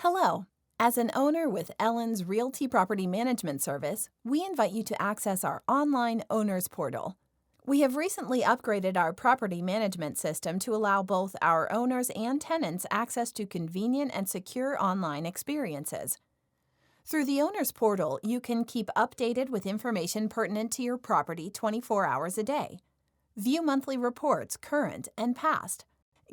Hello. As an owner with Ellen's Realty Property Management Service, we invite you to access our online owners portal. We have recently upgraded our property management system to allow both our owners and tenants access to convenient and secure online experiences. Through the owners portal, you can keep updated with information pertinent to your property 24 hours a day. View monthly reports, current and past.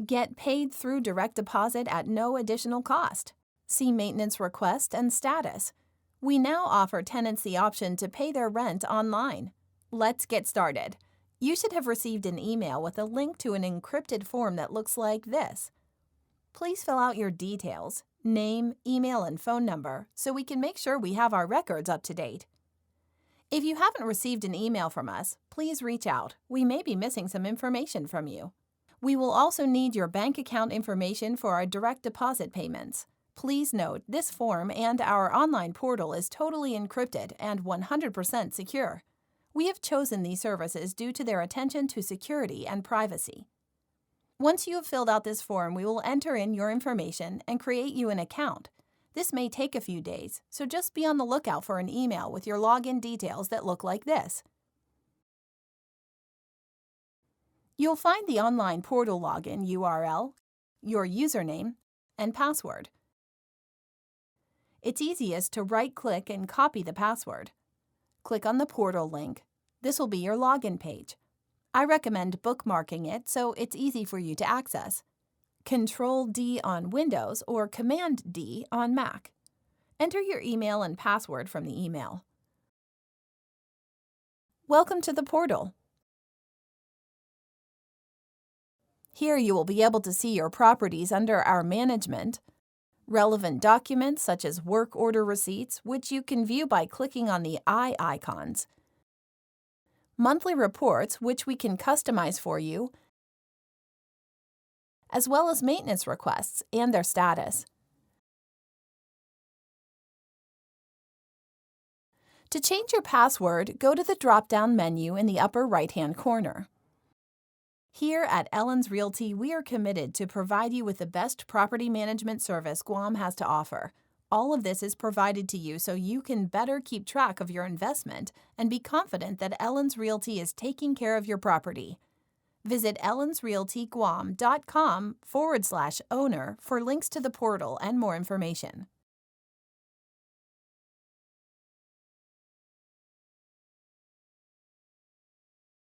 Get paid through direct deposit at no additional cost. See maintenance request and status. We now offer tenants the option to pay their rent online. Let's get started. You should have received an email with a link to an encrypted form that looks like this. Please fill out your details, name, email, and phone number so we can make sure we have our records up to date. If you haven't received an email from us, please reach out. We may be missing some information from you. We will also need your bank account information for our direct deposit payments. Please note, this form and our online portal is totally encrypted and 100% secure. We have chosen these services due to their attention to security and privacy. Once you have filled out this form, we will enter in your information and create you an account. This may take a few days, so just be on the lookout for an email with your login details that look like this. You'll find the online portal login URL, your username, and password. It's easiest to right-click and copy the password. Click on the portal link. This will be your login page. I recommend bookmarking it so it's easy for you to access. Control-D on Windows or Command-D on Mac. Enter your email and password from the email. Welcome to the portal. Here you will be able to see your properties under our management, relevant documents such as work order receipts, which you can view by clicking on the eye icons, monthly reports, which we can customize for you, as well as maintenance requests and their status. To change your password, go to the drop-down menu in the upper right-hand corner. Here at Ellen's Realty, we are committed to provide you with the best property management service Guam has to offer. All of this is provided to you so you can better keep track of your investment and be confident that Ellen's Realty is taking care of your property. Visit ellensrealtyguam.com/owner for links to the portal and more information.